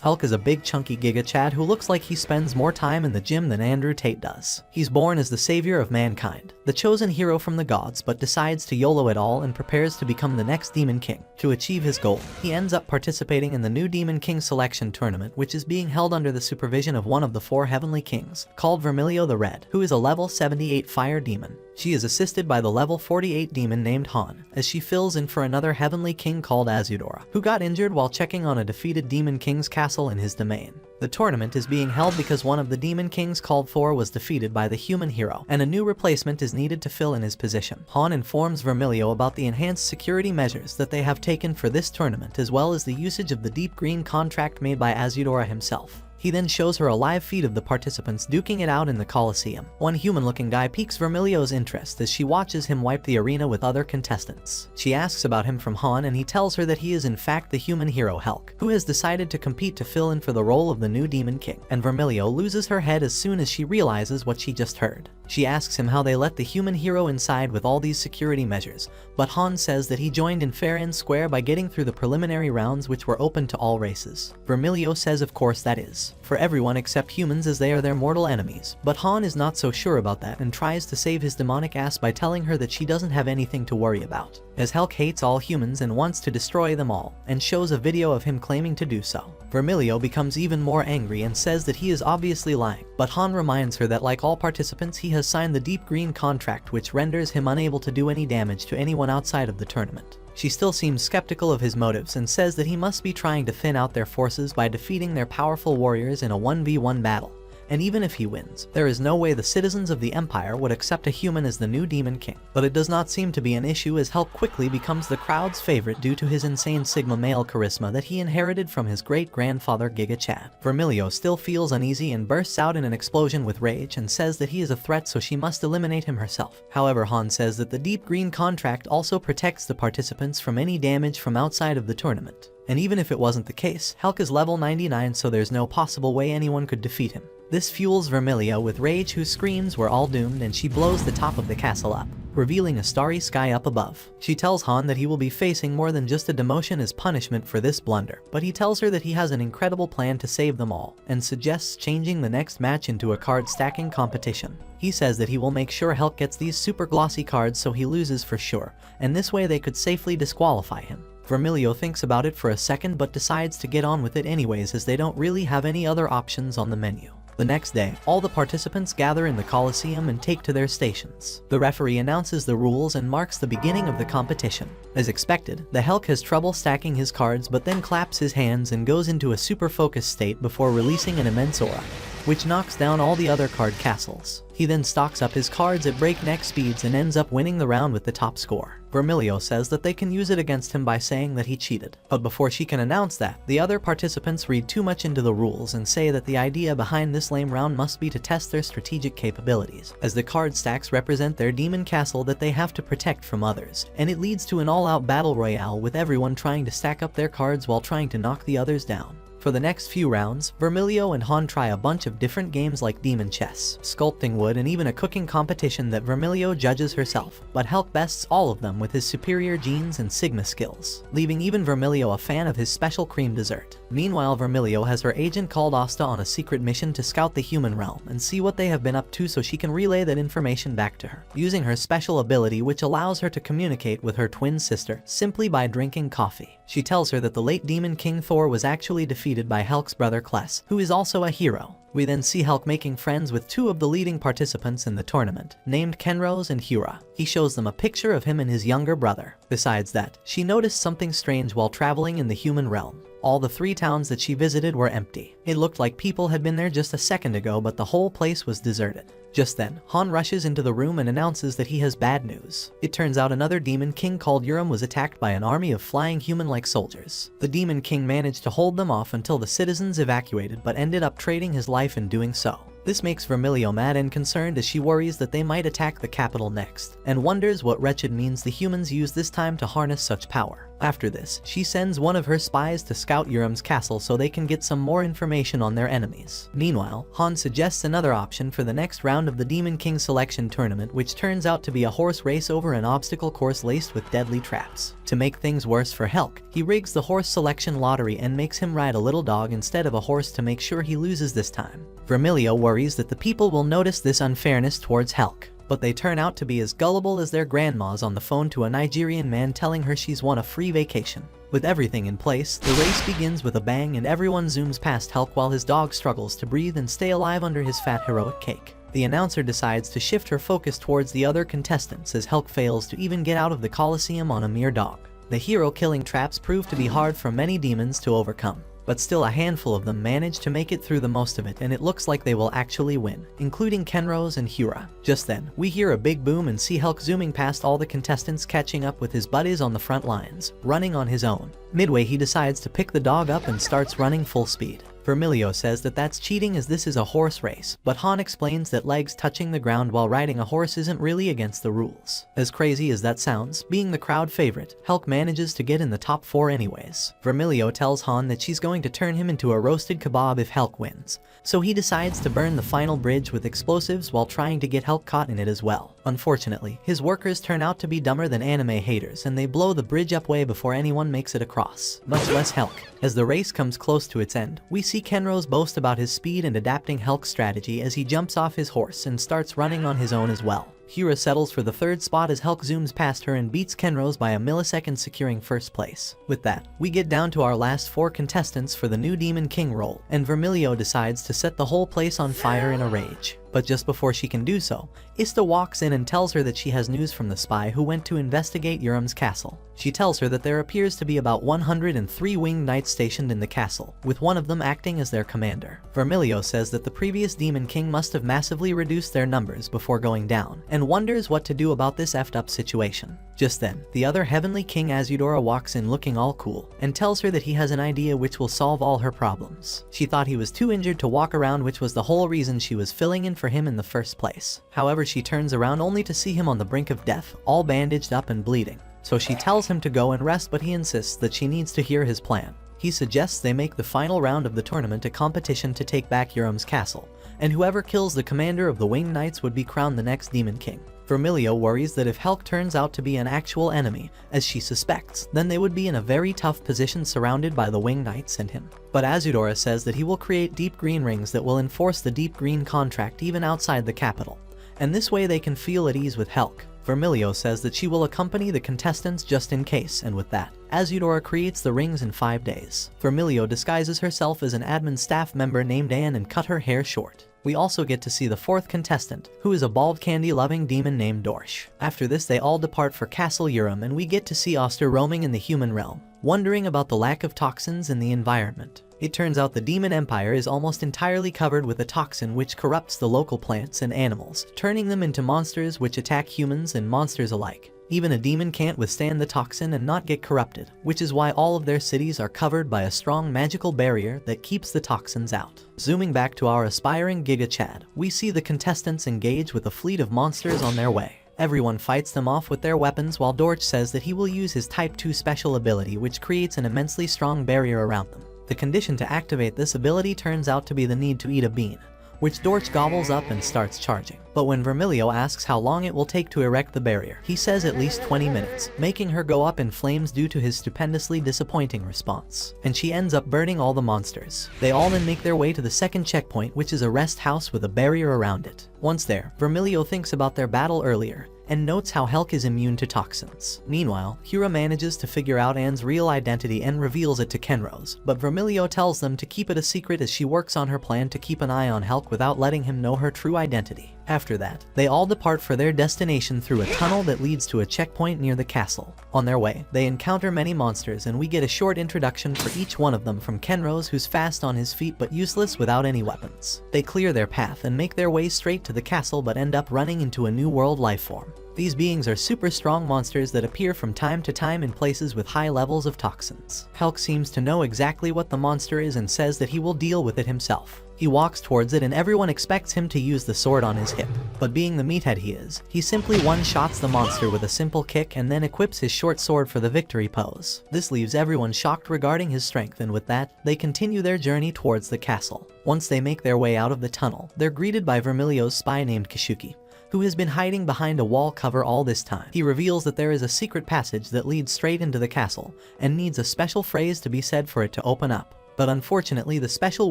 Hulk is a big chunky Giga Chad who looks like he spends more time in the gym than Andrew Tate does. He's born as the savior of mankind, the chosen hero from the gods, but decides to YOLO it all and prepares to become the next Demon King. To achieve his goal, he ends up participating in the new Demon King selection tournament, which is being held under the supervision of one of the 4 heavenly kings, called Vermilio the Red, who is a level 78 fire demon. She is assisted by the level 48 demon named Han, as she fills in for another heavenly king called Azudora, who got injured while checking on a defeated Demon King's castle in his domain. The tournament is being held because one of the Demon Kings called for was defeated by the human hero, and a new replacement is needed to fill in his position. Han informs Vermilio about the enhanced security measures that they have taken for this tournament, as well as the usage of the deep green contract made by Azudora himself. He then shows her a live feed of the participants duking it out in the Colosseum. One human-looking guy piques Vermilio's interest as she watches him wipe the arena with other contestants. She asks about him from Han, and he tells her that he is in fact the human hero Hulk, who has decided to compete to fill in for the role of the new Demon King. And Vermilio loses her head as soon as she realizes what she just heard. She asks him how they let the human hero inside with all these security measures, but Han says that he joined in fair and square by getting through the preliminary rounds, which were open to all races. Vermilio says of course that is for everyone except humans, as they are their mortal enemies, but Han is not so sure about that and tries to save his demonic ass by telling her that she doesn't have anything to worry about, as Hulk hates all humans and wants to destroy them all, and shows a video of him claiming to do so. Vermilio becomes even more angry and says that he is obviously lying, but Han reminds her that like all participants, he has signed the deep green contract, which renders him unable to do any damage to anyone outside of the tournament. She still seems skeptical of his motives and says that he must be trying to thin out their forces by defeating their powerful warriors in a 1v1 battle. And even if he wins, there is no way the citizens of the Empire would accept a human as the new Demon King. But it does not seem to be an issue, as Hulk quickly becomes the crowd's favorite due to his insane Sigma male charisma that he inherited from his great-grandfather Giga Chad. Vermilio still feels uneasy and bursts out in an explosion with rage and says that he is a threat, so she must eliminate him herself. However, Han says that the deep green contract also protects the participants from any damage from outside of the tournament. And even if it wasn't the case, Hulk is level 99, so there's no possible way anyone could defeat him. This fuels Vermilio with rage, who screams we're all doomed, and she blows the top of the castle up, revealing a starry sky up above. She tells Han that he will be facing more than just a demotion as punishment for this blunder, but he tells her that he has an incredible plan to save them all, and suggests changing the next match into a card stacking competition. He says that he will make sure Hulk gets these super glossy cards so he loses for sure, and this way they could safely disqualify him. Vermilio thinks about it for a second but decides to get on with it anyways, as they don't really have any other options on the menu. The next day, all the participants gather in the Colosseum and take to their stations. The referee announces the rules and marks the beginning of the competition. As expected, the Hulk has trouble stacking his cards, but then claps his hands and goes into a super focused state before releasing an immense aura, which knocks down all the other card castles. He then stocks up his cards at breakneck speeds and ends up winning the round with the top score. Vermilio says that they can use it against him by saying that he cheated. But before she can announce that, the other participants read too much into the rules and say that the idea behind this lame round must be to test their strategic capabilities, as the card stacks represent their demon castle that they have to protect from others, and it leads to an all-out battle royale with everyone trying to stack up their cards while trying to knock the others down. For the next few rounds, Vermilio and Han try a bunch of different games like demon chess, sculpting wood, and even a cooking competition that Vermilio judges herself, but Hulk bests all of them with his superior genes and Sigma skills, leaving even Vermilio a fan of his special cream dessert. Meanwhile, Vermilio has her agent called Asta on a secret mission to scout the human realm and see what they have been up to so she can relay that information back to her, using her special ability which allows her to communicate with her twin sister simply by drinking coffee. She tells her that the late Demon King Thor was actually defeated by Hulk's brother Kless, who is also a hero. We then see Hulk making friends with 2 of the leading participants in the tournament, named Kenrose and Hura. He shows them a picture of him and his younger brother. Besides that, she noticed something strange while traveling in the human realm. All the 3 towns that she visited were empty. It looked like people had been there just a second ago, but the whole place was deserted. Just then, Han rushes into the room and announces that he has bad news. It turns out another Demon King called Urim was attacked by an army of flying human-like soldiers. The Demon King managed to hold them off until the citizens evacuated, but ended up trading his life in doing so. This makes Vermilio mad and concerned, as she worries that they might attack the capital next, and wonders what wretched means the humans use this time to harness such power. After this, she sends one of her spies to scout Urim's castle so they can get some more information on their enemies. Meanwhile, Han suggests another option for the next round of the Demon King selection tournament, which turns out to be a horse race over an obstacle course laced with deadly traps. To make things worse for Helk, he rigs the horse selection lottery and makes him ride a little dog instead of a horse to make sure he loses this time. Vermilio worries that the people will notice this unfairness towards Helk, but they turn out to be as gullible as their grandmas on the phone to a Nigerian man telling her she's won a free vacation. With everything in place, the race begins with a bang and everyone zooms past Helk while his dog struggles to breathe and stay alive under his fat heroic cake. The announcer decides to shift her focus towards the other contestants as Helk fails to even get out of the Colosseum on a mere dog. The hero-killing traps prove to be hard for many demons to overcome, but still a handful of them manage to make it through the most of it, and it looks like they will actually win, including Kenrose and Hura. Just then, we hear a big boom and see Helk zooming past all the contestants, catching up with his buddies on the front lines, running on his own. Midway, he decides to pick the dog up and starts running full speed. Vermilio says that that's cheating as this is a horse race, but Han explains that legs touching the ground while riding a horse isn't really against the rules. As crazy as that sounds, being the crowd favorite, Helk manages to get in the top 4 anyways. Vermilio tells Han that she's going to turn him into a roasted kebab if Helk wins, so he decides to burn the final bridge with explosives while trying to get Helk caught in it as well. Unfortunately, his workers turn out to be dumber than anime haters and they blow the bridge up way before anyone makes it across, much less Helk. As the race comes close to its end, we see Kenrose boast about his speed and adapting Helk's strategy as he jumps off his horse and starts running on his own as well. Hura settles for the 3rd spot as Helk zooms past her and beats Kenrose by a millisecond, securing 1st place. With that, we get down to our last 4 contestants for the new Demon King role, and Vermilio decides to set the whole place on fire in a rage. But just before she can do so, Ista walks in and tells her that she has news from the spy who went to investigate Urim's castle. She tells her that there appears to be about 103 winged knights stationed in the castle, with one of them acting as their commander. Vermilio says that the previous Demon King must have massively reduced their numbers before going down, and wonders what to do about this effed up situation. Just then, the other Heavenly King Azudora walks in looking all cool, and tells her that he has an idea which will solve all her problems. She thought he was too injured to walk around, which was the whole reason she was filling in for him in the first place. However, she turns around only to see him on the brink of death, all bandaged up and bleeding. So she tells him to go and rest, but he insists that she needs to hear his plan. He suggests they make the final round of the tournament a competition to take back Urim's castle, and whoever kills the commander of the Winged Knights would be crowned the next Demon King. Vermilio worries that if Helk turns out to be an actual enemy, as she suspects, then they would be in a very tough position surrounded by the Winged Knights and him. But Azudora says that he will create deep green rings that will enforce the deep green contract even outside the capital, and this way they can feel at ease with Helk. Vermilio says that she will accompany the contestants just in case, and with that, Azudora creates the rings in 5 days. Vermilio disguises herself as an admin staff member named Anne and cut her hair short. We also get to see the 4th contestant, who is a bald candy-loving demon named Dorsch. After this, they all depart for Castle Urim, and we get to see Oster roaming in the human realm, wondering about the lack of toxins in the environment. It turns out the Demon Empire is almost entirely covered with a toxin which corrupts the local plants and animals, turning them into monsters which attack humans and monsters alike. Even a demon can't withstand the toxin and not get corrupted, which is why all of their cities are covered by a strong magical barrier that keeps the toxins out. Zooming back to our aspiring Giga Chad, we see the contestants engage with a fleet of monsters on their way. Everyone fights them off with their weapons, while Dorch says that he will use his Type 2 special ability, which creates an immensely strong barrier around them. The condition to activate this ability turns out to be the need to eat a bean, which Dorch gobbles up and starts charging. But when Vermilio asks how long it will take to erect the barrier, he says at least 20 minutes, making her go up in flames due to his stupendously disappointing response. And she ends up burning all the monsters. They all then make their way to the 2nd checkpoint, which is a rest house with a barrier around it. Once there, Vermilio thinks about their battle earlier, and notes how Helk is immune to toxins. Meanwhile, Hura manages to figure out Anne's real identity and reveals it to Kenrose, but Vermilio tells them to keep it a secret as she works on her plan to keep an eye on Helk without letting him know her true identity. After that, they all depart for their destination through a tunnel that leads to a checkpoint near the castle. On their way, they encounter many monsters, and we get a short introduction for each one of them from Kenrose, who's fast on his feet but useless without any weapons. They clear their path and make their way straight to the castle but end up running into a new world lifeform. These beings are super strong monsters that appear from time to time in places with high levels of toxins. Hulk seems to know exactly what the monster is and says that he will deal with it himself. He walks towards it and everyone expects him to use the sword on his hip. But being the meathead he is, he simply one-shots the monster with a simple kick and then equips his short sword for the victory pose. This leaves everyone shocked regarding his strength, and with that, they continue their journey towards the castle. Once they make their way out of the tunnel, they're greeted by Vermilio's spy named Kishuki, who has been hiding behind a wall cover all this time. He reveals that there is a secret passage that leads straight into the castle, and needs a special phrase to be said for it to open up. But unfortunately, the special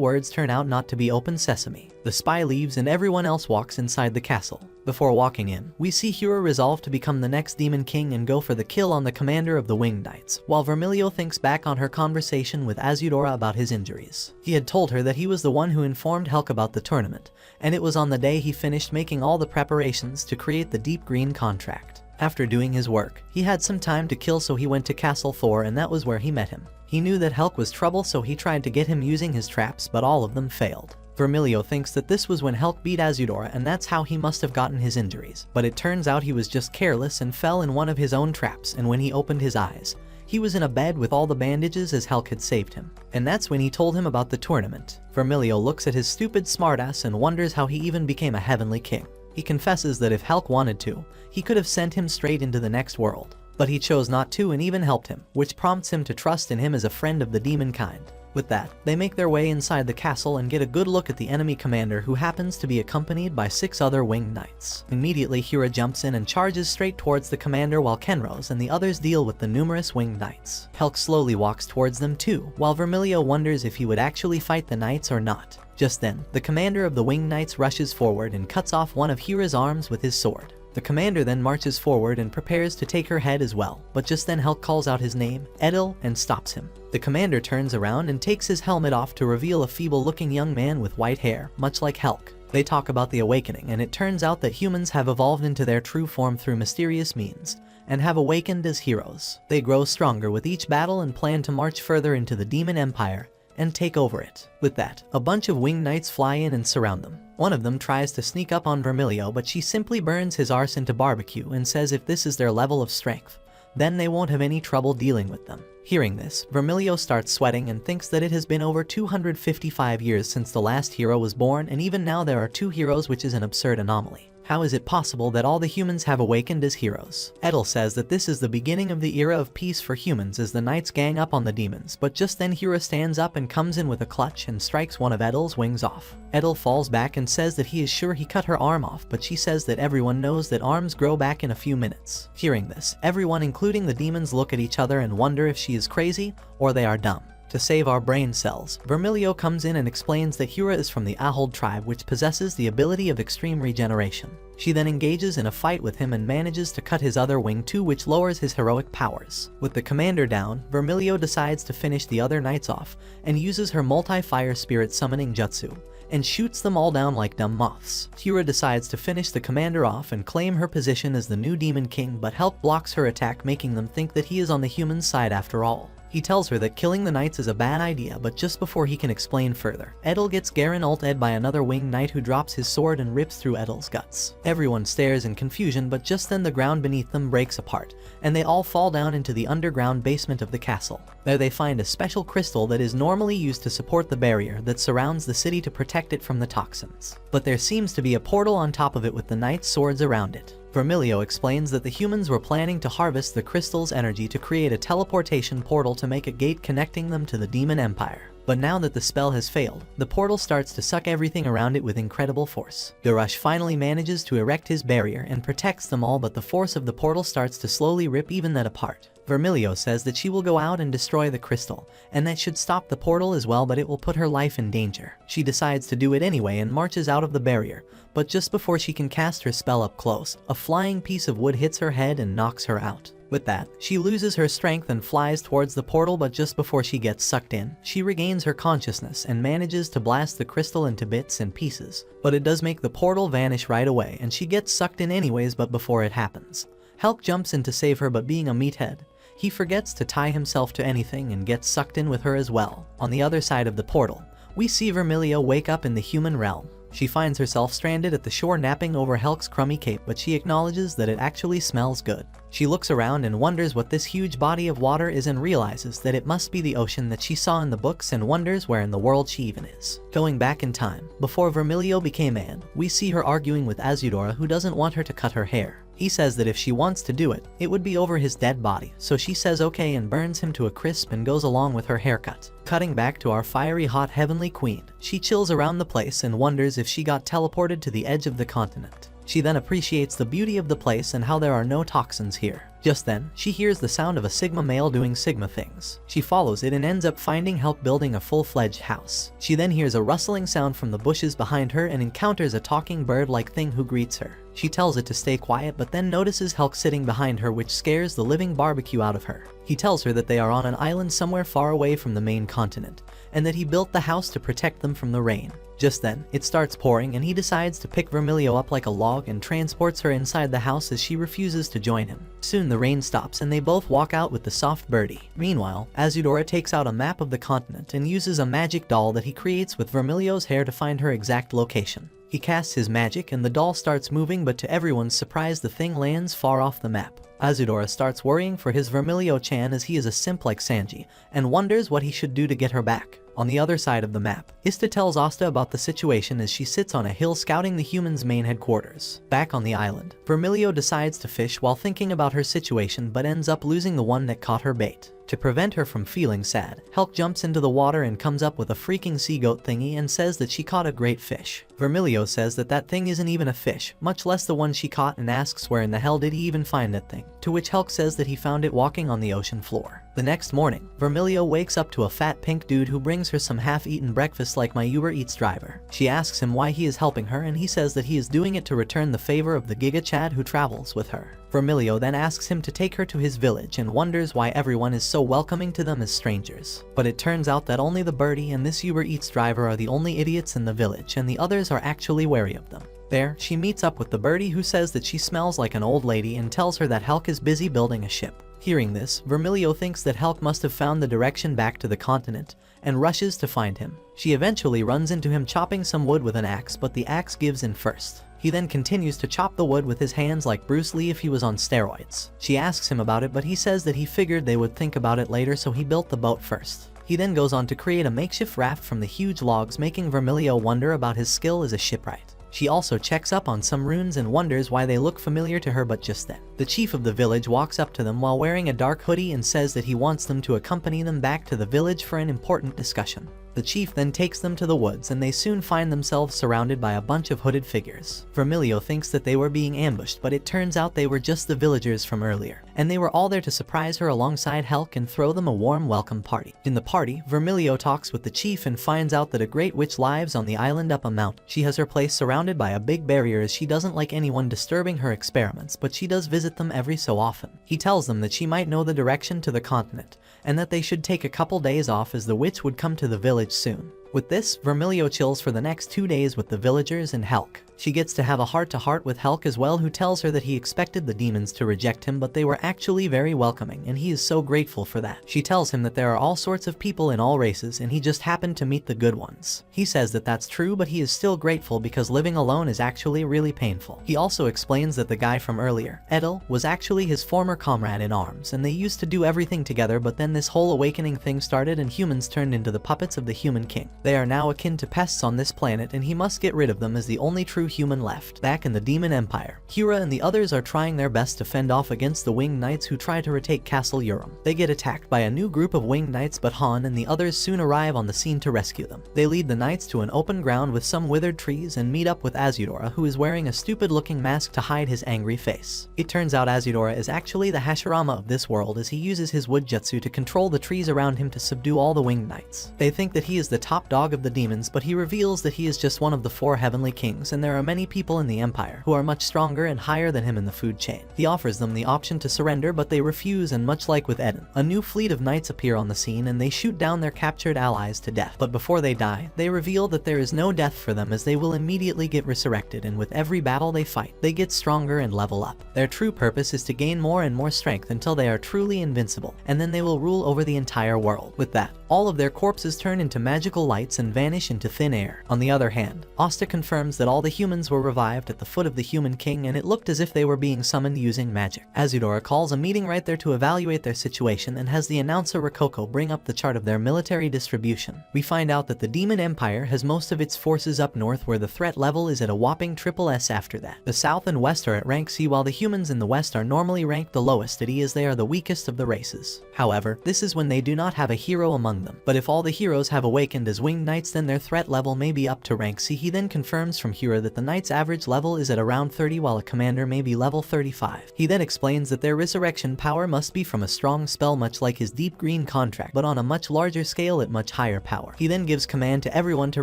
words turn out not to be open sesame. The spy leaves and everyone else walks inside the castle. Before walking in, we see Hero resolve to become the next Demon King and go for the kill on the commander of the Winged Knights, while Vermilio thinks back on her conversation with Azudora about his injuries. He had told her that he was the one who informed Hulk about the tournament, and it was on the day he finished making all the preparations to create the Deep Green contract. After doing his work, he had some time to kill, so he went to Castle Thor, and that was where he met him. He knew that Hulk was trouble, so he tried to get him using his traps, but all of them failed. Vermilio thinks that this was when Hulk beat Azudora and that's how he must have gotten his injuries, but it turns out he was just careless and fell in one of his own traps, and when he opened his eyes, he was in a bed with all the bandages as Hulk had saved him. And that's when he told him about the tournament. Vermilio looks at his stupid smartass and wonders how he even became a heavenly king. He confesses that if Hulk wanted to, he could have sent him straight into the next world. But he chose not to and even helped him, which prompts him to trust in him as a friend of the demon kind. With that, they make their way inside the castle and get a good look at the enemy commander, who happens to be accompanied by 6 other Winged Knights. Immediately, Hira jumps in and charges straight towards the commander while Kenros and the others deal with the numerous Winged Knights. Hulk slowly walks towards them too, while Vermilio wonders if he would actually fight the Knights or not. Just then, the commander of the Winged Knights rushes forward and cuts off one of Hira's arms with his sword. The commander then marches forward and prepares to take her head as well, but just then Hulk calls out his name, Edil, and stops him. The commander turns around and takes his helmet off to reveal a feeble-looking young man with white hair, much like Hulk. They talk about the awakening, and it turns out that humans have evolved into their true form through mysterious means, and have awakened as heroes. They grow stronger with each battle and plan to march further into the Demon Empire and take over it. With that, a bunch of Winged Knights fly in and surround them. One of them tries to sneak up on Vermilio, but she simply burns his arse into barbecue and says if this is their level of strength, then they won't have any trouble dealing with them. Hearing this, Vermilio starts sweating and thinks that it has been over 255 years since the last hero was born, and even now there are 2 heroes, which is an absurd anomaly. How is it possible that all the humans have awakened as heroes? Edil says that this is the beginning of the era of peace for humans as the knights gang up on the demons, but just then Hira stands up and comes in with a clutch and strikes one of Edil's wings off. Edil falls back and says that he is sure he cut her arm off, but she says that everyone knows that arms grow back in a few minutes. Hearing this, everyone including the demons look at each other and wonder if she is crazy or they are dumb. To save our brain cells, Vermilio comes in and explains that Hira is from the Ahold tribe, which possesses the ability of extreme regeneration. She then engages in a fight with him and manages to cut his other wing too, which lowers his heroic powers. With the commander down, Vermilio decides to finish the other knights off and uses her multi-fire spirit summoning jutsu and shoots them all down like dumb moths. Hira decides to finish the commander off and claim her position as the new Demon King, but Hulk blocks her attack, making them think that he is on the human side after all. He tells her that killing the knights is a bad idea, but just before he can explain further, Edil gets Garen ult-ed by another Winged Knight who drops his sword and rips through Edil's guts. Everyone stares in confusion, but just then the ground beneath them breaks apart, and they all fall down into the underground basement of the castle. There they find a special crystal that is normally used to support the barrier that surrounds the city to protect it from the toxins. But there seems to be a portal on top of it with the knights' swords around it. Vermilio explains that the humans were planning to harvest the crystal's energy to create a teleportation portal to make a gate connecting them to the Demon Empire. But now that the spell has failed, the portal starts to suck everything around it with incredible force. Garush finally manages to erect his barrier and protects them all, but the force of the portal starts to slowly rip even that apart. Vermilio says that she will go out and destroy the crystal, and that should stop the portal as well, but it will put her life in danger. She decides to do it anyway and marches out of the barrier, but just before she can cast her spell up close, a flying piece of wood hits her head and knocks her out. With that, she loses her strength and flies towards the portal, but just before she gets sucked in, she regains her consciousness and manages to blast the crystal into bits and pieces. But it does make the portal vanish right away, and she gets sucked in anyways, but before it happens, Hulk jumps in to save her, but being a meathead, he forgets to tie himself to anything and gets sucked in with her as well. On the other side of the portal, we see Vermilio wake up in the human realm. She finds herself stranded at the shore napping over Helk's crummy cape, but she acknowledges that it actually smells good. She looks around and wonders what this huge body of water is and realizes that it must be the ocean that she saw in the books and wonders where in the world she even is. Going back in time, before Vermilio became Anne, we see her arguing with Azudora, who doesn't want her to cut her hair. He says that if she wants to do it, it would be over his dead body, so she says okay and burns him to a crisp and goes along with her haircut. Cutting back to our fiery hot heavenly queen, she chills around the place and wonders if she got teleported to the edge of the continent. She then appreciates the beauty of the place and how there are no toxins here. Just then, she hears the sound of a Sigma male doing Sigma things. She follows it and ends up finding Helk building a full-fledged house. She then hears a rustling sound from the bushes behind her and encounters a talking bird-like thing who greets her. She tells it to stay quiet, but then notices Helk sitting behind her, which scares the living barbecue out of her. He tells her that they are on an island somewhere far away from the main continent, and that he built the house to protect them from the rain. Just then, it starts pouring and he decides to pick Vermilio up like a log and transports her inside the house as she refuses to join him. Soon the rain stops and they both walk out with the soft birdie. Meanwhile, Azudora takes out a map of the continent and uses a magic doll that he creates with Vermilio's hair to find her exact location. He casts his magic and the doll starts moving, but to everyone's surprise the thing lands far off the map. Azudora starts worrying for his Vermilio-chan as he is a simp like Sanji, and wonders what he should do to get her back. On the other side of the map, Ista tells Asta about the situation as she sits on a hill scouting the humans' main headquarters. Back on the island, Vermilio decides to fish while thinking about her situation, but ends up losing the one that caught her bait. To prevent her from feeling sad, Helk jumps into the water and comes up with a freaking sea goat thingy and says that she caught a great fish. Vermilio says that that thing isn't even a fish, much less the one she caught, and asks where in the hell did he even find that thing, to which Helk says that he found it walking on the ocean floor. The next morning, Vermilio wakes up to a fat pink dude who brings her some half-eaten breakfast like my Uber Eats driver. She asks him why he is helping her, and he says that he is doing it to return the favor of the Giga Chad who travels with her. Vermilio then asks him to take her to his village and wonders why everyone is so welcoming to them as strangers. But it turns out that only the birdie and this Uber Eats driver are the only idiots in the village, and the others are actually wary of them. There, she meets up with the birdie who says that she smells like an old lady and tells her that Helk is busy building a ship. Hearing this, Vermilio thinks that Helk must have found the direction back to the continent and rushes to find him. She eventually runs into him chopping some wood with an axe, but the axe gives in first. He then continues to chop the wood with his hands like Bruce Lee if he was on steroids. She asks him about it, but he says that he figured they would think about it later, so he built the boat first. He then goes on to create a makeshift raft from the huge logs, making Vermilio wonder about his skill as a shipwright. She also checks up on some runes and wonders why they look familiar to her, but just then, the chief of the village walks up to them while wearing a dark hoodie and says that he wants them to accompany them back to the village for an important discussion. The chief then takes them to the woods and they soon find themselves surrounded by a bunch of hooded figures. Vermilio thinks that they were being ambushed, but it turns out they were just the villagers from earlier, and they were all there to surprise her alongside Helk and throw them a warm welcome party. In the party, Vermilio talks with the chief and finds out that a great witch lives on the island up a mountain. She has her place surrounded by a big barrier as she doesn't like anyone disturbing her experiments, but she does visit them every so often. He tells them that she might know the direction to the continent, and that they should take a couple days off as the witch would come to the village soon. With this, Vermilio chills for the next 2 days with the villagers and Helk. She gets to have a heart-to-heart with Helk as well, who tells her that he expected the demons to reject him, but they were actually very welcoming, and he is so grateful for that. She tells him that there are all sorts of people in all races, and he just happened to meet the good ones. He says that that's true, but he is still grateful because living alone is actually really painful. He also explains that the guy from earlier, Edel, was actually his former comrade in arms, and they used to do everything together, but then this whole awakening thing started and humans turned into the puppets of the human king. They are now akin to pests on this planet, and he must get rid of them as the only true human left. Back in the Demon Empire, Hira and the others are trying their best to fend off against the Winged Knights who try to retake Castle Urim. They get attacked by a new group of Winged Knights, but Han and the others soon arrive on the scene to rescue them. They lead the Knights to an open ground with some withered trees and meet up with Azudora, who is wearing a stupid-looking mask to hide his angry face. It turns out Azudora is actually the Hashirama of this world, as he uses his wood jutsu to control the trees around him to subdue all the Winged Knights. They think that he is the top dog of the demons, but he reveals that he is just one of the 4 heavenly kings, and there are many people in the Empire who are much stronger and higher than him in the food chain. He offers them the option to surrender, but they refuse, and much like with Eden, a new fleet of knights appear on the scene and they shoot down their captured allies to death. But before they die, they reveal that there is no death for them, as they will immediately get resurrected, and with every battle they fight, they get stronger and level up. Their true purpose is to gain more and more strength until they are truly invincible, and then they will rule over the entire world. With that, All of their corpses turn into magical lights and vanish into thin air. On the other hand, Asta confirms that all the humans were revived at the foot of the Human King, and it looked as if they were being summoned using magic. Azudora calls a meeting right there to evaluate their situation and has the announcer Rococo bring up the chart of their military distribution. We find out that the Demon Empire has most of its forces up north, where the threat level is at a whopping SS. After that, the south and west are at rank C, while the humans in the west are normally ranked the lowest at E, as they are the weakest of the races. However, this is when they do not have a hero among them. But if all the heroes have awakened as winged knights, then their threat level may be up to rank C. He then confirms from Hira that the knight's average level is at around 30, while a commander may be level 35. He then explains that their resurrection power must be from a strong spell, much like his deep green contract, but on a much larger scale at much higher power. He then gives command to everyone to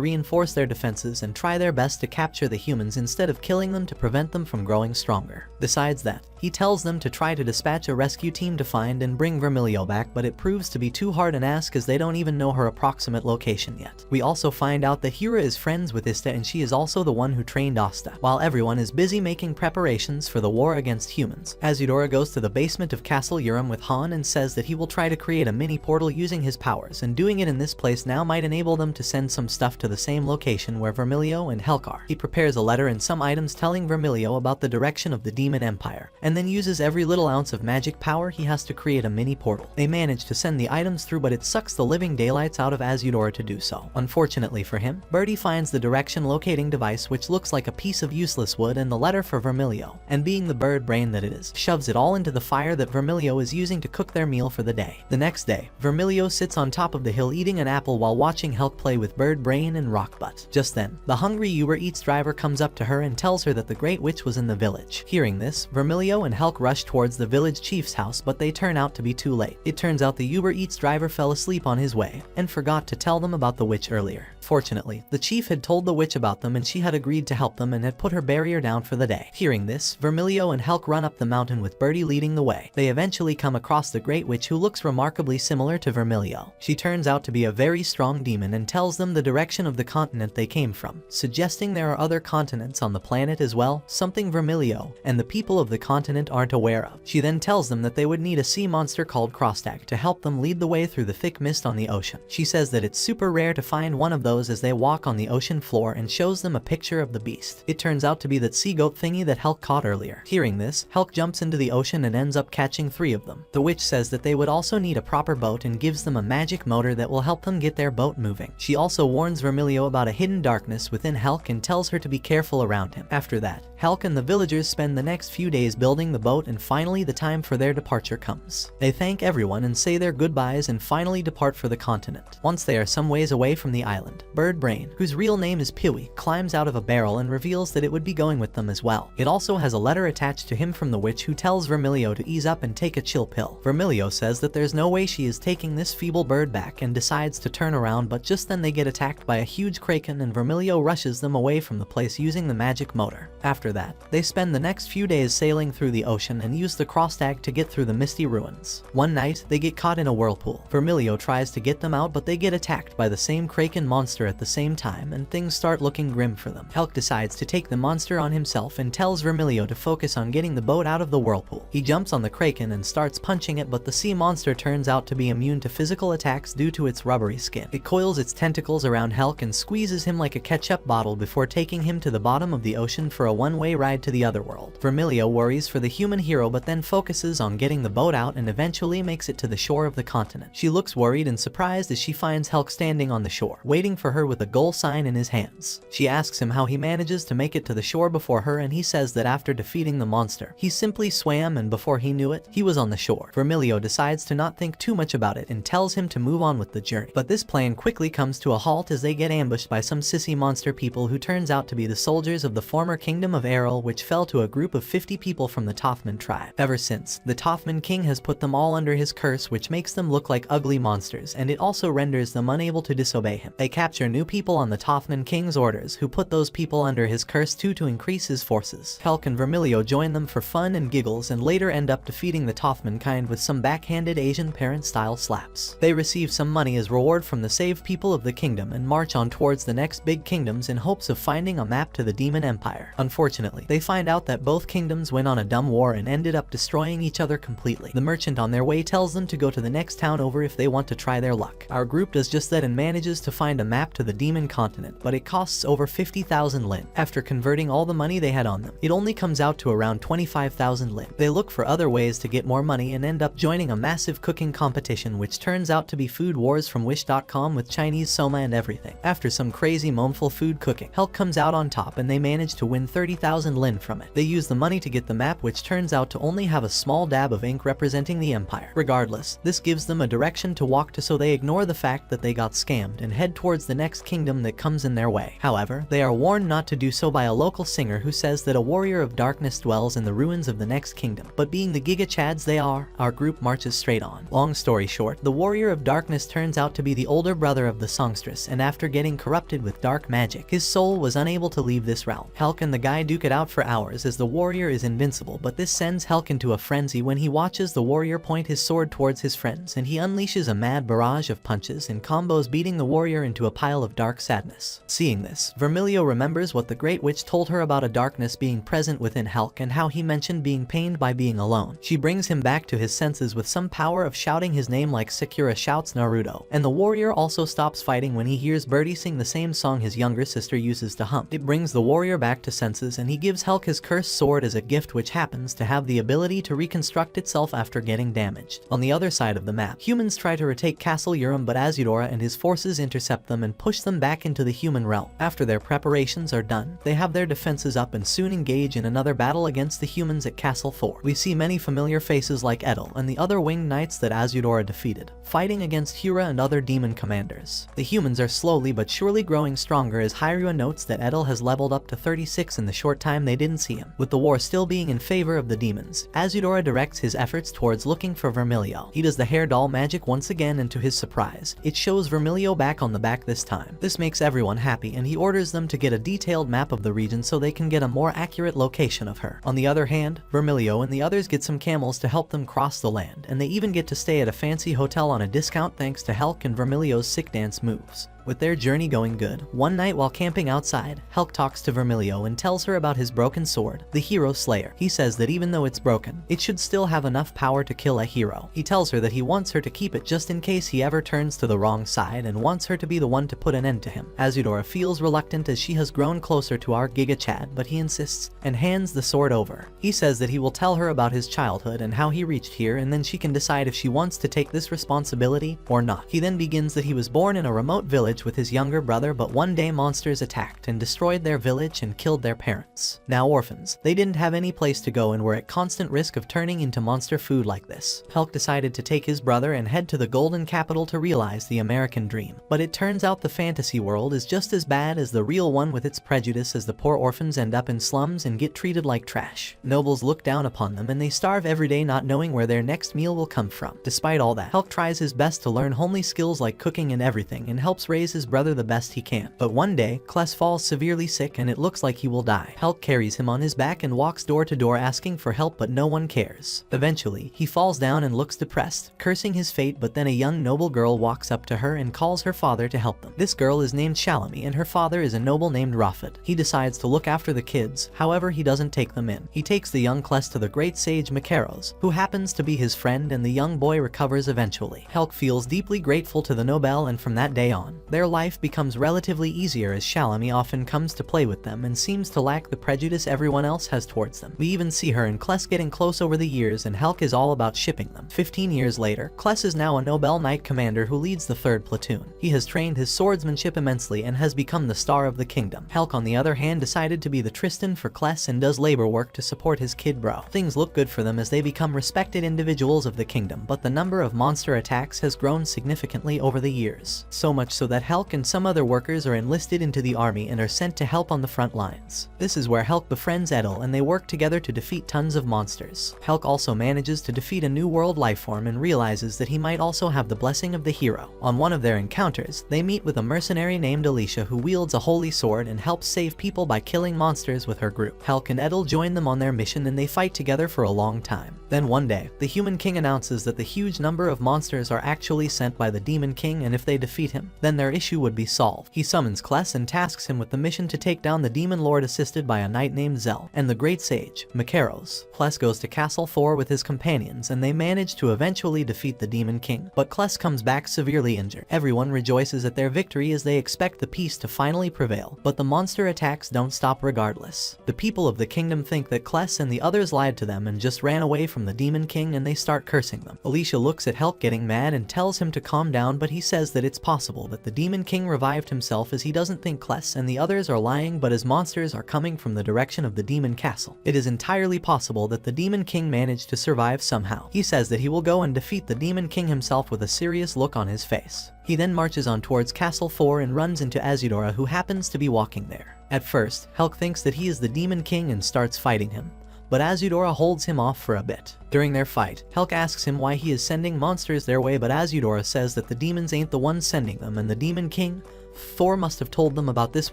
reinforce their defenses and try their best to capture the humans instead of killing them, to prevent them from growing stronger. Besides that, he tells them to try to dispatch a rescue team to find and bring Vermilio back, but it proves to be too hard an ask as they don't even know her approximate location yet. We also find out that Hira is friends with Ista, and she is also the one who trained Asta. While everyone is busy making preparations for the war against humans, Azudora goes to the basement of Castle Urim with Han and says that he will try to create a mini portal using his powers, and doing it in this place now might enable them to send some stuff to the same location where Vermilio and Helk are. He prepares a letter and some items telling Vermilio about the direction of the Demon Empire, and then uses every little ounce of magic power he has to create a mini portal. They manage to send the items through, but it sucks the living daylights out of Azudora to do so. Unfortunately for him, Birdie finds the direction locating device, which looks like a piece of useless wood, and the letter for Vermilio, and being the bird brain that it is, shoves it all into the fire that Vermilio is using to cook their meal for the day. The next day, Vermilio sits on top of the hill eating an apple while watching Helk play with Bird Brain and Rockbutt. Just then, the hungry Uber Eats driver comes up to her and tells her that the Great Witch was in the village. Hearing this, Vermilio and Helk rush towards the village chief's house, but they turn out to be too late. It turns out the Uber Eats driver fell asleep on his way and forgot to tell them about the witch earlier. Fortunately, the chief had told the witch about them, and she had agreed to help them and had put her barrier down for the day. Hearing this, Vermilio and Helk run up the mountain with Birdie leading the way. They eventually come across the Great Witch, who looks remarkably similar to Vermilio. She turns out to be a very strong demon and tells them the direction of the continent they came from, suggesting there are other continents on the planet as well, something Vermilio and the people of the continent aren't aware of. She then tells them that they would need a sea monster called Crosstag to help them lead the way through the thick mist on the ocean. She says that it's super rare to find one of those as they walk on the ocean floor, and shows them a picture of the beast. It turns out to be that sea goat thingy that Helk caught earlier. Hearing this, Helk jumps into the ocean and ends up catching 3 of them. The witch says that they would also need a proper boat and gives them a magic motor that will help them get their boat moving. She also warns Vermilio about a hidden darkness within Helk and tells her to be careful around him. After that, Helk and the villagers spend the next few days building the boat, and finally the time for their departure comes. They thank everyone and say their goodbyes and finally depart for the continent. Once they are some ways away from the island, Bird Brain, whose real name is Peewee, climbs out of a barrel and reveals that it would be going with them as well. It also has a letter attached to him from the witch, who tells Vermilio to ease up and take a chill pill. Vermilio says that there's no way she is taking this feeble bird back and decides to turn around, but just then they get attacked by a huge kraken and Vermilio rushes them away from the place using the magic motor. After that, they spend the next few days sailing through the ocean and use the Crosstag to get through the misty ruins. One night, they get caught in a whirlpool. Vermilio tries to get them out, but they get attacked by the same kraken monster at the same time, and things start looking grim for them. Helk decides to take the monster on himself and tells Vermilio to focus on getting the boat out of the whirlpool. He jumps on the kraken and starts punching it, but the sea monster turns out to be immune to physical attacks due to its rubbery skin. It coils its tentacles around Helk and squeezes him like a ketchup bottle before taking him to the bottom of the ocean for a one-way ride to the other world. Vermilio worries for the human hero, but then focuses on getting the boat out and eventually makes it to the shore of the continent. She looks worried and surprised as she finds Helk standing on the shore, waiting for her with a goal sign in his hands. She asks him how he manages to make it to the shore before her, and he says that after defeating the monster, he simply swam, and before he knew it, he was on the shore. Vermilio decides to not think too much about it and tells him to move on with the journey. But this plan quickly comes to a halt as they get ambushed by some sissy monster people who turns out to be the soldiers of the former kingdom of Errol, which fell to a group of 50 people from the Tothman tribe. Ever since, the Tothman king has put them all under his curse, which makes them look like ugly monsters, and it also renders them unable to disobey him. They capture new people on the Tothman king's orders, who put those people under his curse too to increase his forces. Helk and Vermilio join them for fun and giggles, and later end up defeating the Tothman kind with some backhanded Asian parent-style slaps. They receive some money as reward from the saved people of the kingdom and march on towards the next big kingdoms in hopes of finding a map to the Demon Empire. Unfortunately, they find out that both kingdoms went on a dumb war and ended up destroying each other completely. The merchant on their way tells them to go to the next town over if they want to try try their luck. Our group does just that and manages to find a map to the demon continent, but it costs over 50,000 lin. After converting all the money they had on them, it only comes out to around 25,000 lin. They look for other ways to get more money and end up joining a massive cooking competition, which turns out to be food wars from wish.com with Chinese soma and everything. After some crazy momful food cooking, Hulk comes out on top and they manage to win 30,000 lin from it. They use the money to get the map, which turns out to only have a small dab of ink representing the empire. Regardless, this gives them a direction to walk to, so they ignore the fact that they got scammed and head towards the next kingdom that comes in their way. However, they are warned not to do so by a local singer who says that a warrior of darkness dwells in the ruins of the next kingdom. But being the Giga Chads they are, our group marches straight on. Long story short, the warrior of darkness turns out to be the older brother of the songstress, and after getting corrupted with dark magic, his soul was unable to leave this realm. Hulk and the guy duke it out for hours as the warrior is invincible, but this sends Hulk into a frenzy when he watches the warrior point his sword towards his friends, and he unleashes a mad barrage of punches and combos, beating the warrior into a pile of dark sadness. Seeing this, Vermilio remembers what the Great Witch told her about a darkness being present within Hulk and how he mentioned being pained by being alone. She brings him back to his senses with some power of shouting his name like Sakura shouts Naruto, and the warrior also stops fighting when he hears Birdie sing the same song his younger sister uses to hum. It brings the warrior back to senses, and he gives Hulk his cursed sword as a gift, which happens to have the ability to reconstruct itself after getting damaged. On the other side of the map, humans try to retake Castle Urim, but Azudora and his forces intercept them and push them back into the human realm. After their preparations are done, they have their defenses up and soon engage in another battle against the humans at Castle 4. We see many familiar faces like Edel and the other winged knights that Azudora defeated, fighting against Hura and other demon commanders. The humans are slowly but surely growing stronger, as Hyrule notes that Edel has leveled up to 36 in the short time they didn't see him. With the war still being in favor of the demons, Azudora directs his efforts towards looking for Vermilio. He does the hair doll magic once again, and to his surprise, it shows Vermilio back on the back this time. This makes everyone happy, and he orders them to get a detailed map of the region so they can get a more accurate location of her. On the other hand, Vermilio and the others get some camels to help them cross the land, and they even get to stay at a fancy hotel on a discount thanks to Hulk and Vermilio's sick dance moves. With their journey going good, one night while camping outside, Hulk talks to Vermilio and tells her about his broken sword, the Hero Slayer. He says that even though it's broken, it should still have enough power to kill a hero. He tells her that he wants her to keep it just in case he ever turns to the wrong side, and wants her to be the one to put an end to him. Azudora feels reluctant as she has grown closer to our Giga Chad, but he insists and hands the sword over. He says that he will tell her about his childhood and how he reached here, and then she can decide if she wants to take this responsibility or not. He then begins that he was born in a remote village with his younger brother, but one day monsters attacked and destroyed their village and killed their parents. Now orphans, they didn't have any place to go and were at constant risk of turning into monster food like this. Hulk decided to take his brother and head to the Golden Capital to realize the American dream. But it turns out the fantasy world is just as bad as the real one, with its prejudice, as the poor orphans end up in slums and get treated like trash. Nobles look down upon them and they starve every day, not knowing where their next meal will come from. Despite all that, Hulk tries his best to learn homely skills like cooking and everything, and helps raise his brother the best he can. But one day, Kless falls severely sick and it looks like he will die. Hulk carries him on his back and walks door to door asking for help, but no one cares. Eventually, he falls down and looks depressed, cursing his fate, but then a young noble girl walks up to her and calls her father to help them. This girl is named Shalami and her father is a noble named Rafid. He decides to look after the kids, however he doesn't take them in. He takes the young Kless to the great sage Makaros, who happens to be his friend, and the young boy recovers eventually. Hulk feels deeply grateful to the Nobel, and from that day on, their life becomes relatively easier, as Shalami often comes to play with them and seems to lack the prejudice everyone else has towards them. We even see her and Kless getting close over the years, and Hulk is all about shipping them. 15 years later, Kless is now a Nobel Knight commander who leads the 3rd platoon. He has trained his swordsmanship immensely and has become the star of the kingdom. Hulk, on the other hand, decided to be the Tristan for Kless and does labor work to support his kid bro. Things look good for them as they become respected individuals of the kingdom, but the number of monster attacks has grown significantly over the years. So much so that Hulk and some other workers are enlisted into the army and are sent to help on the front lines. This is where Hulk befriends Edel and they work together to defeat tons of monsters. Hulk also manages to defeat a new world lifeform and realizes that he might also have the blessing of the hero. On one of their encounters, they meet with a mercenary named Alicia who wields a holy sword and helps save people by killing monsters with her group. Hulk and Edel join them on their mission and they fight together for a long time. Then one day, the human king announces that the huge number of monsters are actually sent by the demon king, and if they defeat him, then their issue would be solved. He summons Kless and tasks him with the mission to take down the demon lord assisted by a knight named Zell and the great sage, Macaros. Kless goes to Castle 4 with his companions and they manage to eventually defeat the demon king, but Kless comes back severely injured. Everyone rejoices at their victory as they expect the peace to finally prevail, but the monster attacks don't stop regardless. The people of the kingdom think that Kless and the others lied to them and just ran away from the demon king, and they start cursing them. Alicia looks at Helk getting mad and tells him to calm down, but he says that it's possible that the demon king revived himself as he doesn't think Kless and the others are lying, but as monsters are coming from the direction of the demon castle, it is entirely possible that the demon king managed to survive somehow. He says that he will go and defeat the demon king himself with a serious look on his face. He then marches on towards Castle 4 and runs into Azudora, who happens to be walking there. At first, Helk thinks that he is the demon king and starts fighting him, but Azudora holds him off for a bit. During their fight, Helk asks him why he is sending monsters their way, but Azudora says that the demons ain't the ones sending them, and the demon king, Thor, must have told them about this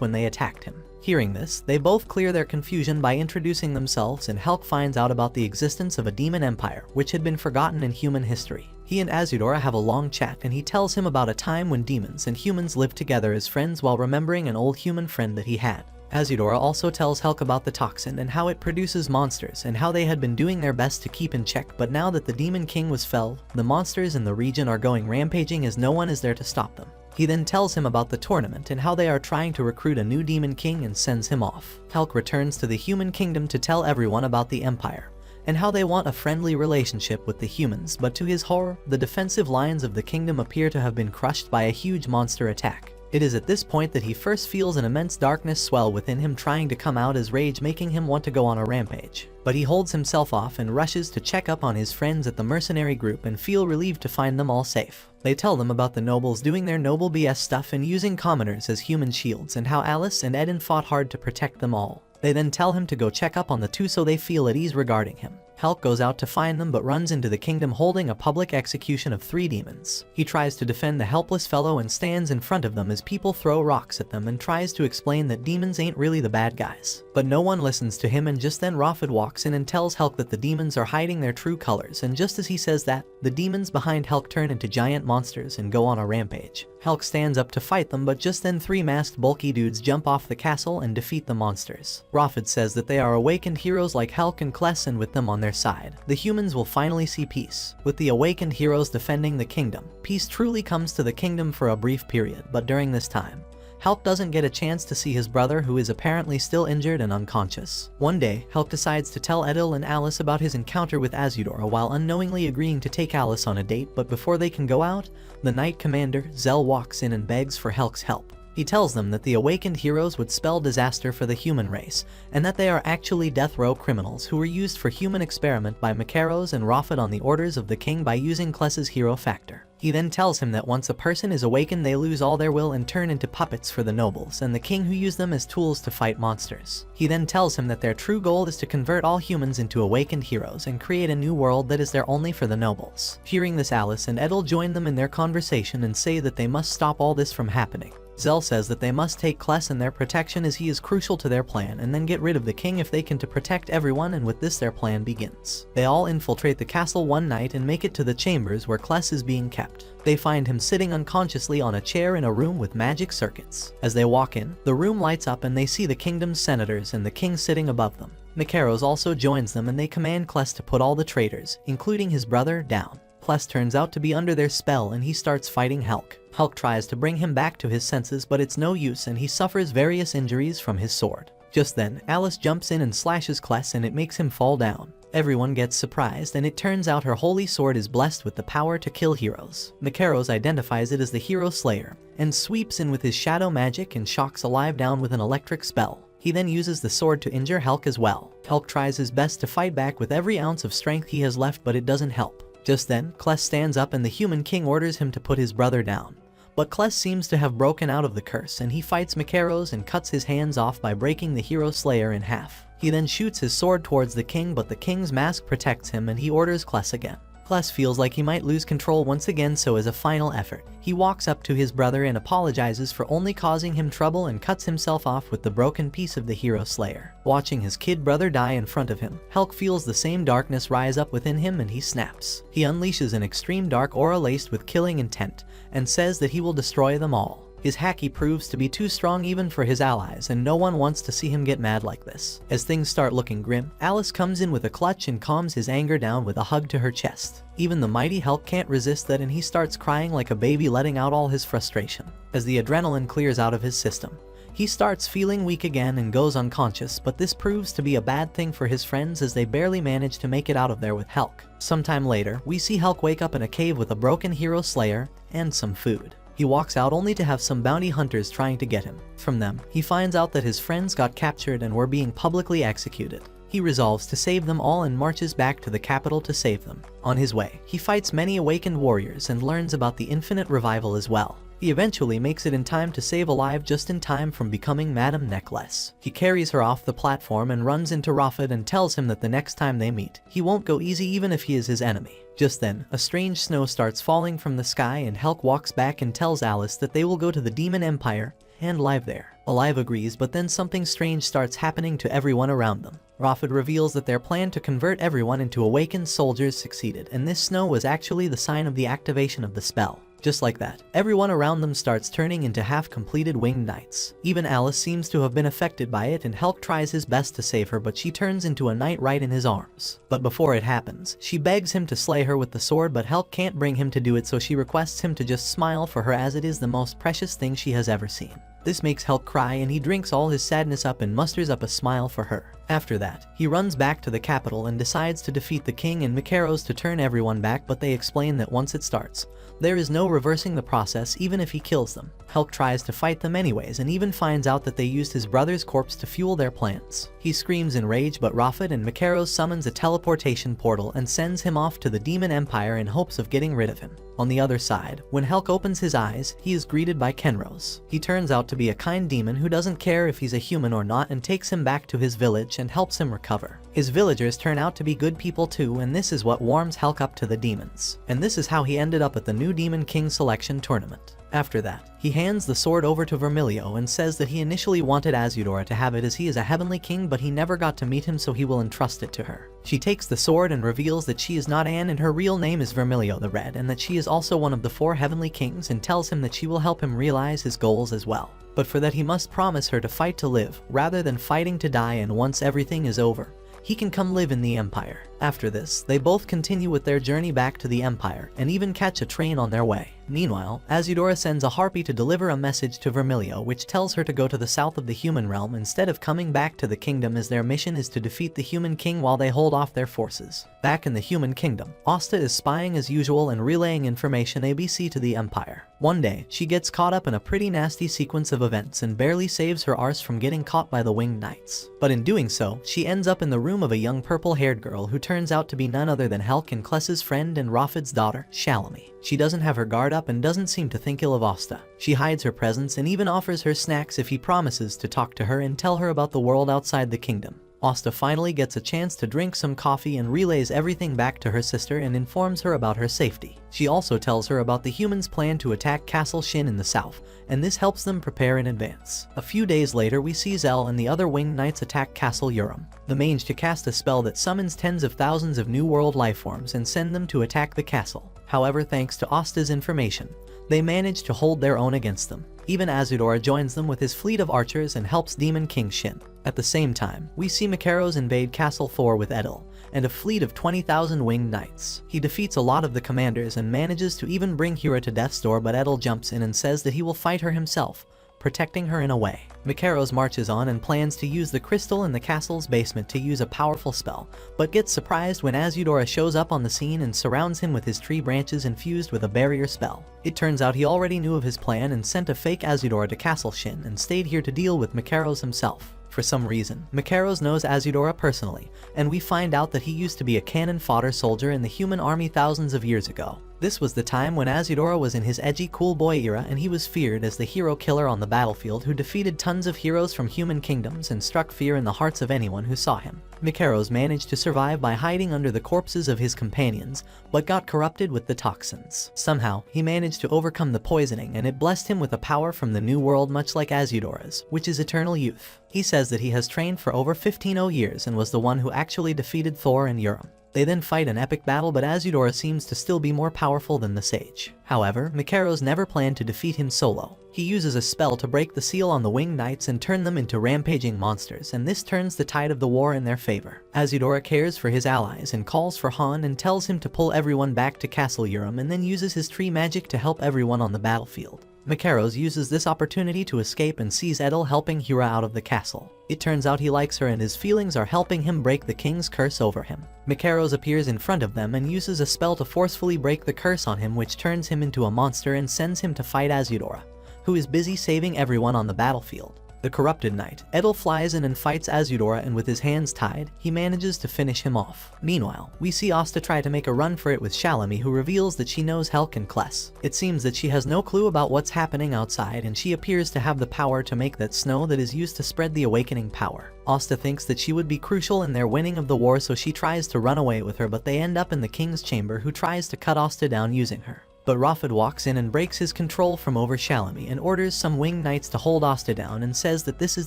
when they attacked him. Hearing this, they both clear their confusion by introducing themselves, and Helk finds out about the existence of a demon empire, which had been forgotten in human history. He and Azudora have a long chat, and he tells him about a time when demons and humans lived together as friends while remembering an old human friend that he had. Azudora also tells Helk about the toxin and how it produces monsters and how they had been doing their best to keep in check, but now that the demon king was felled, the monsters in the region are going rampaging as no one is there to stop them. He then tells him about the tournament and how they are trying to recruit a new demon king and sends him off. Helk returns to the human kingdom to tell everyone about the empire and how they want a friendly relationship with the humans, but to his horror, the defensive lines of the kingdom appear to have been crushed by a huge monster attack. It is at this point that he first feels an immense darkness swell within him, trying to come out as rage, making him want to go on a rampage. But he holds himself off and rushes to check up on his friends at the mercenary group and feel relieved to find them all safe. They tell them about the nobles doing their noble BS stuff and using commoners as human shields, and how Alice and Eden fought hard to protect them all. They then tell him to go check up on the two so they feel at ease regarding him. Helk goes out to find them but runs into the kingdom holding a public execution of 3 demons. He tries to defend the helpless fellow and stands in front of them as people throw rocks at them and tries to explain that demons ain't really the bad guys. But no one listens to him, and just then Raphid walks in and tells Helk that the demons are hiding their true colors, and just as he says that, the demons behind Helk turn into giant monsters and go on a rampage. Helk stands up to fight them, but just then 3 masked bulky dudes jump off the castle and defeat the monsters. Raphid says that they are awakened heroes like Helk and Kless, and with them on their side, the humans will finally see peace. With the awakened heroes defending the kingdom, peace truly comes to the kingdom for a brief period, but during this time, Helk doesn't get a chance to see his brother, who is apparently still injured and unconscious. One day, Helk decides to tell Edil and Alice about his encounter with Azudora while unknowingly agreeing to take Alice on a date, but before they can go out, the Knight Commander, Zell, walks in and begs for Helk's help. He tells them that the awakened heroes would spell disaster for the human race, and that they are actually death row criminals who were used for human experiment by Macaros and Raphid on the orders of the king by using Kless's hero factor. He then tells him that once a person is awakened, they lose all their will and turn into puppets for the nobles and the king, who use them as tools to fight monsters. He then tells him that their true goal is to convert all humans into awakened heroes and create a new world that is there only for the nobles. Hearing this, Alice and Edil join them in their conversation and say that they must stop all this from happening. Zell says that they must take Kless in their protection as he is crucial to their plan, and then get rid of the king if they can, to protect everyone, and with this their plan begins. They all infiltrate the castle one night and make it to the chambers where Kless is being kept. They find him sitting unconsciously on a chair in a room with magic circuits. As they walk in, the room lights up and they see the kingdom's senators and the king sitting above them. Macaros also joins them and they command Kless to put all the traitors, including his brother, down. Kless turns out to be under their spell and he starts fighting Helk. Helk tries to bring him back to his senses, but it's no use and he suffers various injuries from his sword. Just then, Alice jumps in and slashes Kless and it makes him fall down. Everyone gets surprised, and it turns out her holy sword is blessed with the power to kill heroes. Macaros identifies it as the Hero Slayer and sweeps in with his shadow magic and shocks Alive down with an electric spell. He then uses the sword to injure Helk as well. Helk tries his best to fight back with every ounce of strength he has left, but it doesn't help. Just then, Kless stands up and the human king orders him to put his brother down. But Kless seems to have broken out of the curse and he fights Macaros and cuts his hands off by breaking the Hero Slayer in half. He then shoots his sword towards the king, but the king's mask protects him and he orders Kless again. Kless feels like he might lose control once again, so as a final effort, he walks up to his brother and apologizes for only causing him trouble and cuts himself off with the broken piece of the Hero Slayer. Watching his kid brother die in front of him, Helk feels the same darkness rise up within him and he snaps. He unleashes an extreme dark aura laced with killing intent and says that he will destroy them all. His haki proves to be too strong even for his allies, and no one wants to see him get mad like this. As things start looking grim, Alice comes in with a clutch and calms his anger down with a hug to her chest. Even the mighty Hulk can't resist that, and he starts crying like a baby, letting out all his frustration. As the adrenaline clears out of his system, he starts feeling weak again and goes unconscious, but this proves to be a bad thing for his friends as they barely manage to make it out of there with Hulk. Sometime later, we see Hulk wake up in a cave with a broken hero slayer and some food. He walks out only to have some bounty hunters trying to get him. From them, he finds out that his friends got captured and were being publicly executed. He resolves to save them all and marches back to the capital to save them. On his way, he fights many awakened warriors and learns about the infinite revival as well. He eventually makes it in time to save Alive just in time from becoming Madame Necklace. He carries her off the platform and runs into Raphid and tells him that the next time they meet, he won't go easy even if he is his enemy. Just then, a strange snow starts falling from the sky and Hulk walks back and tells Alice that they will go to the Demon Empire and live there. Alive agrees, but then something strange starts happening to everyone around them. Raphid reveals that their plan to convert everyone into awakened soldiers succeeded, and this snow was actually the sign of the activation of the spell. Just like that, everyone around them starts turning into half-completed winged knights. Even Alice seems to have been affected by it, and Hulk tries his best to save her, but she turns into a knight right in his arms. But before it happens, she begs him to slay her with the sword, but Hulk can't bring him to do it, so she requests him to just smile for her as it is the most precious thing she has ever seen. This makes Hulk cry, and he drinks all his sadness up and musters up a smile for her. After that, he runs back to the capital and decides to defeat the king and Macaros to turn everyone back, but they explain that once it starts, there is no reversing the process even if he kills them. Hulk tries to fight them anyways and even finds out that they used his brother's corpse to fuel their plans. He screams in rage, but Raphid and Macaros summons a teleportation portal and sends him off to the Demon Empire in hopes of getting rid of him. On the other side, when Hulk opens his eyes, he is greeted by Kenros. He turns out to be a kind demon who doesn't care if he's a human or not and takes him back to his village and helps him recover. His villagers turn out to be good people too, and this is what warms Hulk up to the demons. And this is how he ended up at the new Demon King selection tournament. After that, he hands the sword over to Vermilio and says that he initially wanted Azudora to have it as he is a heavenly king, but he never got to meet him, so he will entrust it to her. She takes the sword and reveals that she is not Anne and her real name is Vermilio the Red, and that she is also one of the 4 heavenly kings, and tells him that she will help him realize his goals as well. But for that he must promise her to fight to live, rather than fighting to die, and once everything is over, he can come live in the Empire. After this, they both continue with their journey back to the Empire, and even catch a train on their way. Meanwhile, Azudora sends a harpy to deliver a message to Vermilio which tells her to go to the south of the human realm instead of coming back to the kingdom, as their mission is to defeat the human king while they hold off their forces. Back in the human kingdom, Asta is spying as usual and relaying information ABC to the Empire. One day, she gets caught up in a pretty nasty sequence of events and barely saves her arse from getting caught by the winged knights. But in doing so, she ends up in the room of a young purple-haired girl who turns out to be none other than Hulk and Kless's friend and Raphid's daughter, Shalami. She doesn't have her guard up and doesn't seem to think ill of Asta. She hides her presence and even offers her snacks if he promises to talk to her and tell her about the world outside the kingdom. Asta finally gets a chance to drink some coffee and relays everything back to her sister and informs her about her safety. She also tells her about the humans' plan to attack Castle Shin in the south, and this helps them prepare in advance. A few days later, we see Zell and the other winged knights attack Castle Urim. The mage to cast a spell that summons tens of thousands of new world lifeforms and send them to attack the castle. However, thanks to Asta's information, they manage to hold their own against them. Even Azudora joins them with his fleet of archers and helps Demon King Shin. At the same time, we see Macaros invade Castle Thor with Edel and a fleet of 20,000 winged knights. He defeats a lot of the commanders and manages to even bring Hera to death's door, but Edel jumps in and says that he will fight her himself, protecting her in a way. Macaros marches on and plans to use the crystal in the castle's basement to use a powerful spell, but gets surprised when Azudora shows up on the scene and surrounds him with his tree branches infused with a barrier spell. It turns out he already knew of his plan and sent a fake Azudora to Castle Shin and stayed here to deal with Macaros himself. For some reason, Macaros knows Azudora personally, and we find out that he used to be a cannon fodder soldier in the human army thousands of years ago. This was the time when Azudora was in his edgy cool boy era, and he was feared as the hero killer on the battlefield who defeated tons of heroes from human kingdoms and struck fear in the hearts of anyone who saw him. Macaros managed to survive by hiding under the corpses of his companions, but got corrupted with the toxins. Somehow, he managed to overcome the poisoning, and it blessed him with a power from the new world much like Azudora's, which is eternal youth. He says that he has trained for over 15 years and was the one who actually defeated Thor and Urim. They then fight an epic battle, but Azudora seems to still be more powerful than the sage. However, Mikaros never planned to defeat him solo. He uses a spell to break the seal on the winged knights and turn them into rampaging monsters, and this turns the tide of the war in their favor. Azudora cares for his allies and calls for Han and tells him to pull everyone back to Castle Urim, and then uses his tree magic to help everyone on the battlefield. Mikaros uses this opportunity to escape and sees Edel helping Hura out of the castle. It turns out he likes her and his feelings are helping him break the king's curse over him. Mikaros appears in front of them and uses a spell to forcefully break the curse on him, which turns him into a monster and sends him to fight Azudora, who is busy saving everyone on the battlefield. The corrupted knight, Edel, flies in and fights Azudora, and with his hands tied, he manages to finish him off. Meanwhile, we see Asta try to make a run for it with Shalami, who reveals that she knows Helk and Kless. It seems that she has no clue about what's happening outside, and she appears to have the power to make that snow that is used to spread the awakening power. Asta thinks that she would be crucial in their winning of the war, so she tries to run away with her, but they end up in the king's chamber, who tries to cut Asta down using her. But Raphid walks in and breaks his control from over Shalami and orders some winged knights to hold Asta down and says that this is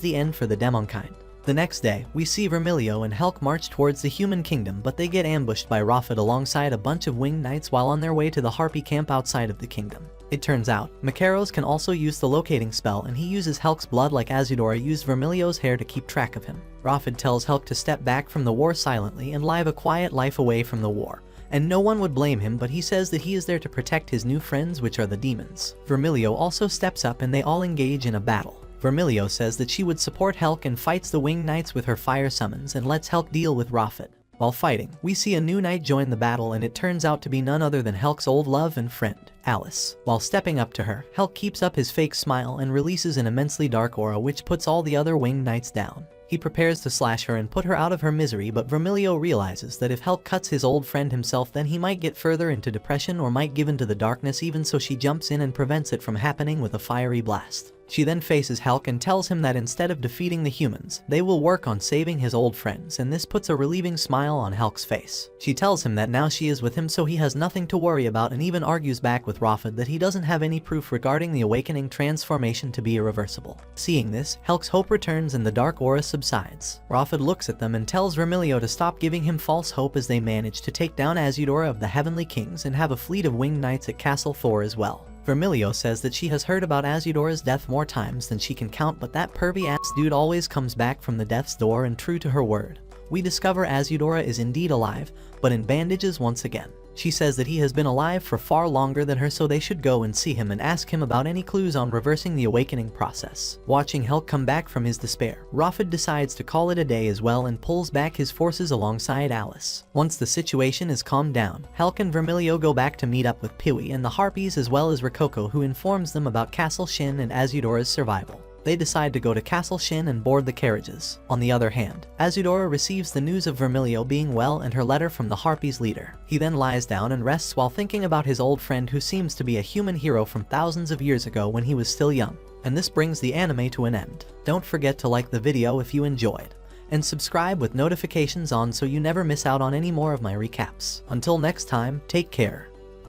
the end for the Demonkind. The next day, we see Vermilio and Helk march towards the human kingdom, but they get ambushed by Raphid alongside a bunch of winged knights while on their way to the Harpy camp outside of the kingdom. It turns out, Mikaros can also use the locating spell, and he uses Helk's blood like Azudora used Vermilio's hair to keep track of him. Raphid tells Helk to step back from the war silently and live a quiet life away from the war. And no one would blame him, but he says that he is there to protect his new friends, which are the demons. Vermilio also steps up and they all engage in a battle. Vermilio says that she would support Helk and fights the winged knights with her fire summons and lets Helk deal with Raphid. While fighting, we see a new knight join the battle, and it turns out to be none other than Helk's old love and friend, Alice. While stepping up to her, Helk keeps up his fake smile and releases an immensely dark aura which puts all the other winged knights down. He prepares to slash her and put her out of her misery, but Vermilio realizes that if Helk cuts his old friend himself, then he might get further into depression or might give into the darkness even, so she jumps in and prevents it from happening with a fiery blast. She then faces Helk and tells him that instead of defeating the humans, they will work on saving his old friends, and this puts a relieving smile on Helk's face. She tells him that now she is with him, so he has nothing to worry about, and even argues back with Raphid that he doesn't have any proof regarding the awakening transformation to be irreversible. Seeing this, Helk's hope returns and the dark aura subsides. Raphid looks at them and tells Vermilio to stop giving him false hope as they manage to take down Azudora of the Heavenly Kings and have a fleet of winged knights at Castle Thor as well. Vermilio says that she has heard about Azudora's death more times than she can count, but that pervy-ass dude always comes back from the death's door, and true to her word, we discover Azudora is indeed alive, but in bandages once again. She says that he has been alive for far longer than her, so they should go and see him and ask him about any clues on reversing the awakening process. Watching Helk come back from his despair, Raphid decides to call it a day as well and pulls back his forces alongside Alice. Once the situation is calmed down, Helk and Vermilio go back to meet up with Piwi and the Harpies, as well as Rococo, who informs them about Castle Shin and Azudora's survival. They decide to go to Castle Shin and board the carriages. On the other hand, Azudora receives the news of Vermilio being well and her letter from the Harpies' leader. He then lies down and rests while thinking about his old friend, who seems to be a human hero from thousands of years ago when he was still young. And this brings the anime to an end. Don't forget to like the video if you enjoyed, and subscribe with notifications on so you never miss out on any more of my recaps. Until next time, take care.